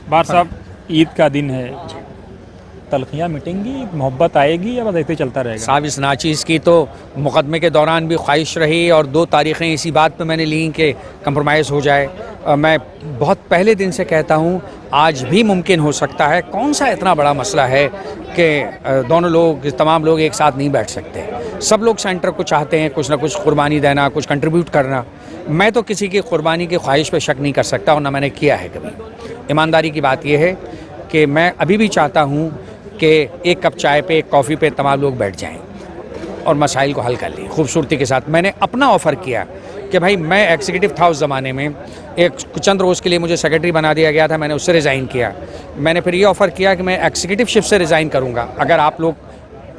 बार साहब, ईद का दिन है, तलखियाँ मिटेंगी, मोहब्बत आएगी या बस ऐसे चलता रहेगा? साहब इस नाचीज़ की तो मुकदमे के दौरान भी ख्वाहिश रही और 2 तारीखें इसी बात पे मैंने ली कि कंप्रोमाइज़ हो जाए। मैं बहुत पहले दिन से कहता हूँ आज भी मुमकिन हो सकता है। कौन सा इतना बड़ा मसला है कि दोनों लोग, तमाम लोग एक साथ नहीं बैठ सकते। सब लोग सेंटर को चाहते हैं कुछ ना कुछ कुर्बानी देना, कुछ कंट्रीब्यूट करना। मैं तो किसी की कुर्बानी की ख्वाहिश पे शक नहीं कर सकता और ना मैंने किया है कभी। ईमानदारी की बात यह है कि मैं अभी भी चाहता हूँ कि एक कप चाय पे, एक कॉफ़ी पे तमाम लोग बैठ जाएं और मसाइल को हल कर लें खूबसूरती के साथ। मैंने अपना ऑफ़र किया कि भाई मैं एग्जीक्यूटिव था उस ज़माने में, एक चंद रोज़ के लिए मुझे सेक्रेटरी बना दिया गया था, मैंने उससे रिज़ाइन किया। मैंने फिर ये ऑफ़र किया कि मैं एग्जीक्यूटिवशिप से रिज़ाइन करूँगा अगर आप लोग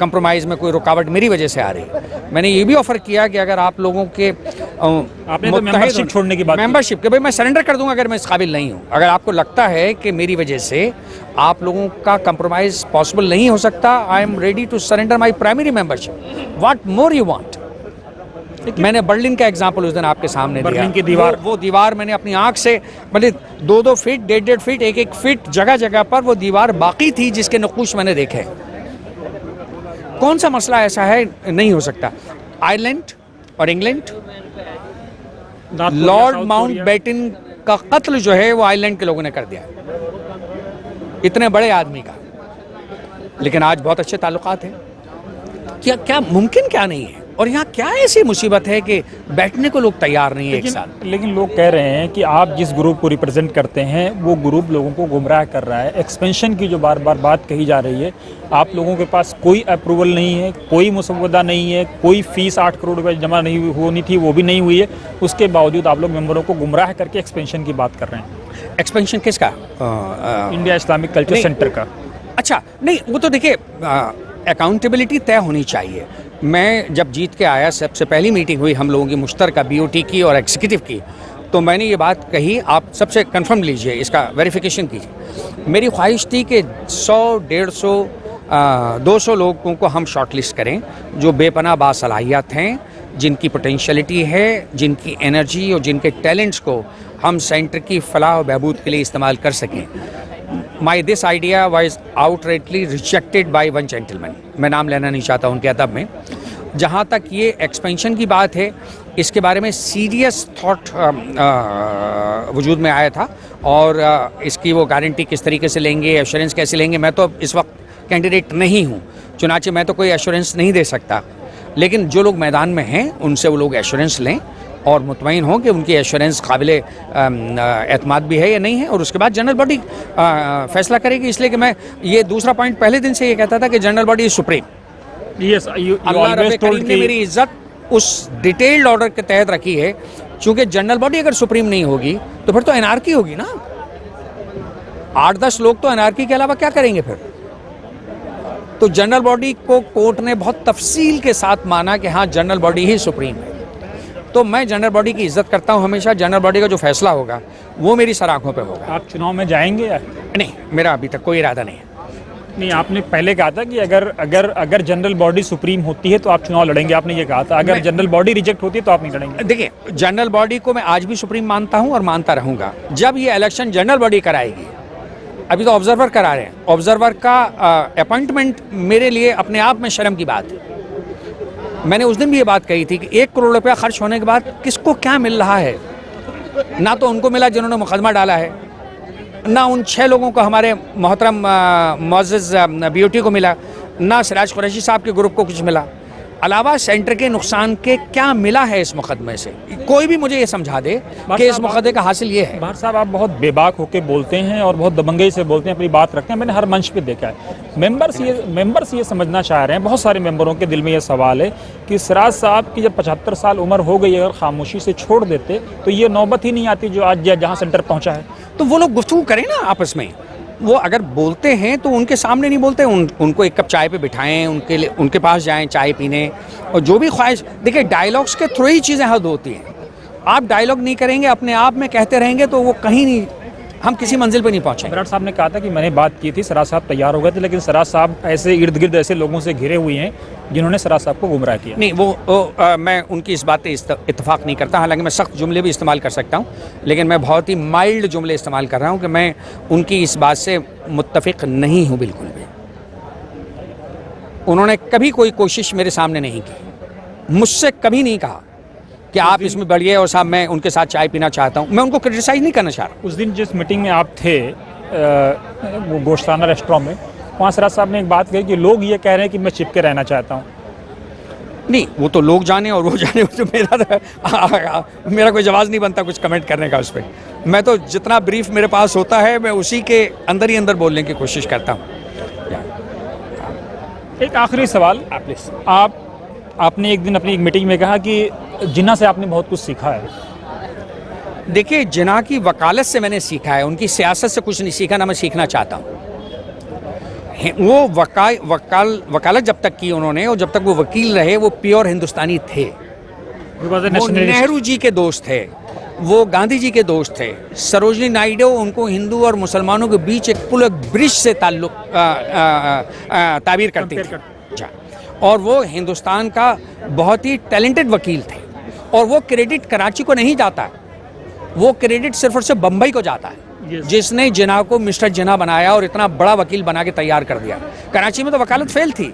कंप्रोमाइज़ में कोई रुकावट मेरी वजह से आ रही। मैंने ये भी ऑफ़र किया कि अगर आप लोगों के आपने तो मेंबरशिप छोड़ने की बात की। मेंबरशिप कि भाई मैं सरेंडर कर दूंगा अगर मैं इस काबिल नहीं हूँ। अगर आपको लगता है कि मेरी वजह से आप लोगों का कंप्रोमाइज़ पॉसिबल नहीं हो सकता, I am ready to surrender my primary membership. What more you want. मैंने बर्लिन का एग्जाम्पल उस दिन आपके सामने दिया। बर्लिन की दीवार, वो दीवार मैंने अपनी आंख से, मतलब 2-2 फीट, 1.5 फीट, 1-1 फीट जगह जगह पर वो दीवार बाकी थी जिसके नक़ूश मैंने देखे। कौन सा मसला ऐसा है नहीं हो सकता? आयरलैंड और इंग्लैंड, लॉर्ड माउंटबेटन का कत्ल जो है वो आयरलैंड के लोगों ने कर दिया, इतने बड़े आदमी का। लेकिन आज बहुत अच्छे ताल्लुकात हैं। क्या मुमकिन क्या नहीं है? और यहाँ क्या ऐसी मुसीबत है कि बैठने को लोग तैयार नहीं है एक साथ? लेकिन लोग कह रहे हैं कि आप जिस ग्रुप को रिप्रेजेंट करते हैं वो ग्रुप लोगों को गुमराह कर रहा है। एक्सपेंशन की जो बार बार बात कही जा रही है, आप लोगों के पास कोई अप्रूवल नहीं है, कोई मुसव्वदा नहीं है, कोई फीस 8 करोड़ रुपए जमा नहीं होनी थी वो भी नहीं हुई है, उसके बावजूद आप लोग मेंबरों को गुमराह करके एक्सपेंशन की बात कर रहे हैं। एक्सपेंशन किसका? इंडिया इस्लामिक कल्चर सेंटर का। अच्छा, नहीं वो तो देखिए अकाउंटेबिलिटी तय होनी चाहिए। मैं जब जीत के आया, सबसे पहली मीटिंग हुई हम लोगों की मुश्तरका BOT की और एग्जीक्यूटिव की, तो मैंने ये बात कही, आप सबसे कंफर्म लीजिए, इसका वेरिफिकेशन कीजिए। मेरी ख्वाहिश थी कि 100, 150, 200 लोगों को हम शॉर्टलिस्ट करें जो बेपनाह बासलाहियत हैं, जिनकी पोटेंशियलिटी है, जिनकी एनर्जी और जिनके टैलेंट्स को हम सेंटर की फलाह और बहबूद के लिए इस्तेमाल कर सकें। This idea was outrightly rejected by one gentleman, मैं नाम लेना नहीं चाहता उनके अदब में। जहाँ तक ये एक्सपेंशन की बात है, इसके बारे में सीरियस थॉट वजूद में आया था और इसकी वो गारंटी किस तरीके से लेंगे, एश्योरेंस कैसे लेंगे। मैं तो इस वक्त कैंडिडेट नहीं हूँ, चुनाचे मैं तो कोई एश्योरेंस नहीं दे सकता। लेकिन जो लोग मैदान में हैं उनसे वो लोग एश्योरेंस लें और मुतमईन हों कि उनकी एश्योरेंस काबिल एतमाद भी है या नहीं है, और उसके बाद जनरल बॉडी फैसला करेगी। इसलिए कि मैं ये दूसरा पॉइंट पहले दिन से ये कहता था कि जनरल बॉडी इज सुप्रीम। अल्लाह रब्बे करीम ने मेरी इज्जत उस डिटेल्ड ऑर्डर के तहत रखी है। चूंकि जनरल बॉडी अगर सुप्रीम नहीं होगी तो फिर तो एनआरकी होगी ना। 8-10 लोग तो एनआरकी के अलावा क्या करेंगे फिर? तो जनरल बॉडी को कोर्ट ने बहुत तफसील के साथ माना कि हाँ जनरल बॉडी ही सुप्रीम है। तो मैं जनरल बॉडी की इज्जत करता हूँ हमेशा। जनरल बॉडी का जो फैसला होगा वो मेरी सर आंखों पे होगा। आप चुनाव में जाएंगे या नहीं? मेरा अभी तक कोई इरादा नहीं है। नहीं, आपने पहले कहा था कि अगर जनरल बॉडी सुप्रीम होती है तो आप चुनाव लड़ेंगे, आपने ये कहा था। अगर जनरल बॉडी रिजेक्ट होती है तो आप नहीं लड़ेंगे? देखिए, जनरल बॉडी को मैं आज भी सुप्रीम मानता हूँ और मानता रहूँगा। जब ये इलेक्शन जनरल बॉडी कराएगी, अभी तो ऑब्जर्वर करा रहे हैं, ऑब्जर्वर का अपॉइंटमेंट मेरे लिए अपने आप में शर्म की बात है। मैंने उस दिन भी ये बात कही थी कि 1 करोड़ रुपया खर्च होने के बाद किसको क्या मिल रहा है? ना तो उनको मिला जिन्होंने मुकदमा डाला है, ना उन 6 लोगों को, हमारे मोहतरम मुअज़्ज़ज़ BOT को मिला, ना सिराज कुरैशी साहब के ग्रुप को कुछ मिला। अलावा सेंटर के नुकसान के क्या मिला है इस मुकदमे से? कोई भी मुझे ये समझा दे कि इस मुकदमे का हासिल ये है। बाहर साहब, आप बहुत बेबाक होकर बोलते हैं और बहुत दबंगई से बोलते हैं, अपनी बात रखते हैं। मैंने हर मंच पे देखा है। मेंबर्स ये समझना चाह रहे हैं, बहुत सारे मेंबरों के दिल में ये सवाल है कि सिराज साहब की जब 75 साल उम्र हो गई, अगर खामोशी से छोड़ देते तो ये नौबत ही नहीं आती जो आज जहाँ सेंटर पहुँचा है। तो वो लोग गुफ्तगू करें ना आपस में। वो अगर बोलते हैं तो उनके सामने नहीं बोलते, उनको एक कप चाय पे बिठाएं, उनके पास जाएं चाय पीने, और जो भी ख्वाहिश। देखिए, डायलॉग्स के थ्रू ही चीज़ें हद होती हैं। आप डायलॉग नहीं करेंगे, अपने आप में कहते रहेंगे तो वो कहीं नहीं हम किसी मंजिल पे नहीं पहुंचे। विराट साहब ने कहा था कि मैंने बात की थी, सराज साहब तैयार हो गए थे, लेकिन सराज साहब ऐसे इर्द गिर्द ऐसे लोगों से घिरे हुए हैं जिन्होंने सराज साहब को गुमराह किया। नहीं, मैं उनकी इस बात से इत्तेफाक नहीं करता। हालांकि मैं सख्त जुमले भी इस्तेमाल कर सकता हूँ, लेकिन मैं बहुत ही माइल्ड जुमले इस्तेमाल कर रहा हूँ कि मैं उनकी इस बात से मुत्तफिक नहीं हूँ बिल्कुल भी। उन्होंने कभी कोई कोशिश मेरे सामने नहीं की, मुझसे कभी नहीं कहा कि आप इसमें बढ़िए और साहब मैं उनके साथ चाय पीना चाहता हूँ। मैं उनको क्रिटिसाइज़ नहीं करना चाह रहा। उस दिन जिस मीटिंग में आप थे वो गोश्ताना रेस्टोरेंट में, वहाँ सराज साहब ने एक बात कही कि लोग ये कह रहे हैं कि मैं चिपके रहना चाहता हूँ। नहीं, वो तो लोग जाने और वो जाने, तो मेरा कोई जवाब नहीं बनता कुछ कमेंट करने का उस पर। मैं तो जितना ब्रीफ मेरे पास होता है मैं उसी के अंदर ही अंदर बोलने की कोशिश करता हूँ। एक आखिरी सवाल, आपने एक दिन अपनी एक मीटिंग में कहा कि जिन्ना से आपने बहुत कुछ सीखा है। देखिए, जिन्ना की वकालत से मैंने सीखा है, उनकी सियासत से कुछ नहीं सीखा, ना मैं सीखना चाहता हूँ। वो वकालत जब तक की उन्होंने, और जब तक वो वकील रहे, वो प्योर हिंदुस्तानी थे। वो नेहरू जी के दोस्त थे, वो गांधी जी के दोस्त थे। सरोजनी नायडू उनको हिंदू और मुसलमानों के बीच एक पुल ब्रिज से ताबीर करती थी, और वो हिंदुस्तान का बहुत ही टैलेंटेड वकील थे। और वो क्रेडिट कराची को नहीं जाता है, वो क्रेडिट सिर्फ और सिर्फ बम्बई को जाता है, जिसने जिन्ना को मिस्टर जिन्ना बनाया और इतना बड़ा वकील बना के तैयार कर दिया। कराची में तो वकालत फेल थी,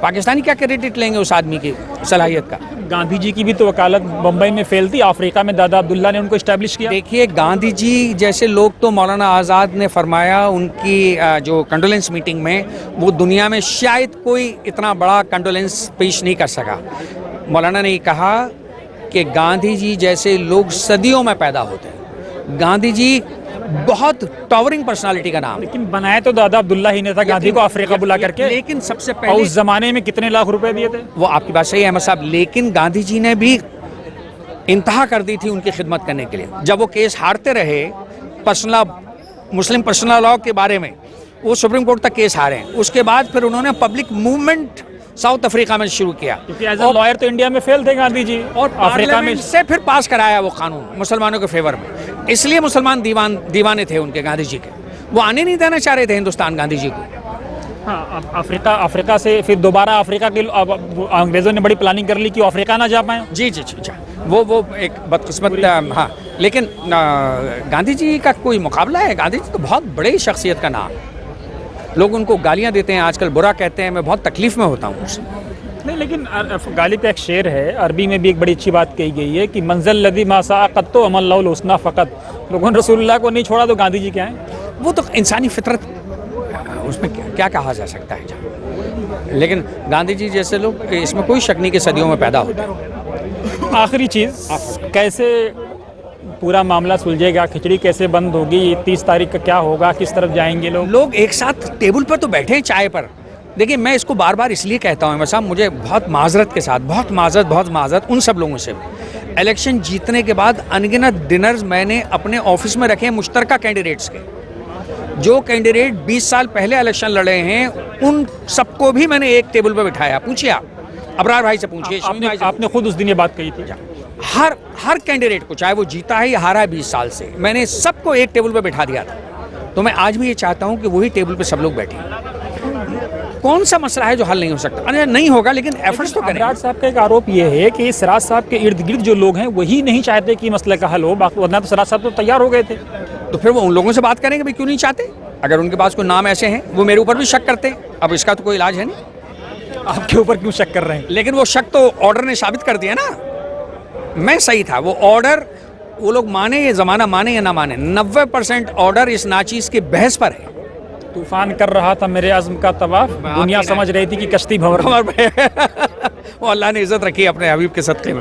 पाकिस्तानी क्या क्रेडिट लेंगे उस आदमी की सलाहियत का। गांधी जी की भी तो वकालत बम्बई में फेल थी, अफ्रीका में दादा अब्दुल्ला ने उनको इस्टेब्लिश किया। देखिए, गांधी जी जैसे लोग तो मौलाना आज़ाद ने फरमाया उनकी जो कंडोलेंस मीटिंग में, वो दुनिया में शायद कोई इतना बड़ा कंडोलेंस पेश नहीं कर सका। मौलाना ने कहा कि गांधी जी जैसे लोग सदियों में पैदा होते हैं। गांधी जी बहुत टॉवरिंग पर्सनालिटी का नाम, लेकिन बनाया तो दादा अब्दुल्ला ही ने था गांधी को अफ्रीका बुला करके। लेकिन सबसे और पहले उस जमाने में कितने लाख रुपए दिए थे। वो आपकी बात सही है अहमद साहब, लेकिन गांधी जी ने भी इंतहा कर दी थी उनकी खिदमत करने के लिए। जब वो केस हारते रहे मुस्लिम पर्सनल लॉ के बारे में, वो सुप्रीम कोर्ट तक केस हारे। उसके बाद फिर उन्होंने पब्लिक मूवमेंट साउथ अफ्रीका में शुरू किया, क्योंकि एज अ लॉयर तो इंडिया में फेल थे गांधी जी, और अफ्रीका में से फिर पास कराया वो कानून मुसलमानों के फेवर में। इसलिए मुसलमान दीवाने थे उनके गांधी जी के, वो आने नहीं देना चाह रहे थे हिंदुस्तान गांधी जी को। हाँ, अफ्रीका से फिर दोबारा अफ्रीका के अंग्रेजों ने बड़ी प्लानिंग कर ली कि अफ्रीका ना जा पाए। जी जी जी, वो एक बदकिस्मत। हाँ, लेकिन गांधी जी का कोई मुकाबला है? गांधी जी तो बहुत बड़ी शख्सियत का नाम है। लोग उनको गालियां देते हैं आजकल, बुरा कहते हैं, मैं बहुत तकलीफ में होता हूँ उससे। नहीं, लेकिन गालिब का एक शेर है, अरबी में भी एक बड़ी अच्छी बात कही गई है कि मंज़ल लदी मासा क़त्तो अमल्लाहुल हुस्ना फ़क़त। लोगों ने रसूलुल्लाह को नहीं छोड़ा तो गांधी जी क्या हैं? वो तो इंसानी फितरत, उसमें क्या कहा जा सकता है। लेकिन गांधी जी जैसे लोग, इसमें कोई शक नहीं कि सदियों में पैदा होते हैं। आखिरी चीज़, कैसे पूरा मामला सुलझेगा? खिचड़ी कैसे बंद होगी? 30 तारीख का क्या होगा? किस तरफ जाएंगे लोग एक साथ टेबल पर तो बैठे हैं चाय पर। देखिए, मैं इसको बार बार इसलिए कहता हूँ साहब, मुझे बहुत माजरत के साथ, बहुत माजरत उन सब लोगों से। इलेक्शन जीतने के बाद अनगिनत डिनर्स मैंने अपने ऑफिस में रखे हैं मुश्तरका कैंडिडेट्स के। जो कैंडिडेट 20 साल पहले इलेक्शन लड़े हैं, उन सबको भी मैंने एक टेबल पर बिठाया। पूछिए आप अबरार भाई से पूछिए, आपने खुद उस दिन ये बात कही थी। हर कैंडिडेट को, चाहे वो जीता है या हारा है 20 साल से, मैंने सबको एक टेबल पर बैठा दिया था। तो मैं आज भी ये चाहता हूँ कि वही टेबल पर सब लोग बैठे। कौन सा मसला है जो हल नहीं हो सकता? अरे नहीं होगा, लेकिन एफर्ट्स तो करें। विराट साहब का एक आरोप ये है कि सराज साहब के इर्द गिर्द जो लोग हैं वही नहीं चाहते कि मसले का हल हो, वरना तो सराज साहब तो तैयार हो गए थे। तो फिर वो उन लोगों से बात करेंगे भाई क्यों नहीं चाहते। अगर उनके पास कोई नाम ऐसे हैं, वो मेरे ऊपर भी शक करते हैं। अब इसका तो कोई इलाज है नहीं। आपके ऊपर क्यों शक कर रहे हैं? लेकिन वो शक तो ऑर्डर ने साबित कर दिया ना, मैं सही था। वो ऑर्डर, वो लोग माने, ये जमाना माने या ना माने, 90% ऑर्डर इस नाचीज की बहस पर है। तूफान कर रहा था मेरे आज़म का तवाफ, दुनिया समझ रही थी कि कश्ती भंवर। वो अल्लाह ने इज्जत रखी अपने हबीब के सदक़े में।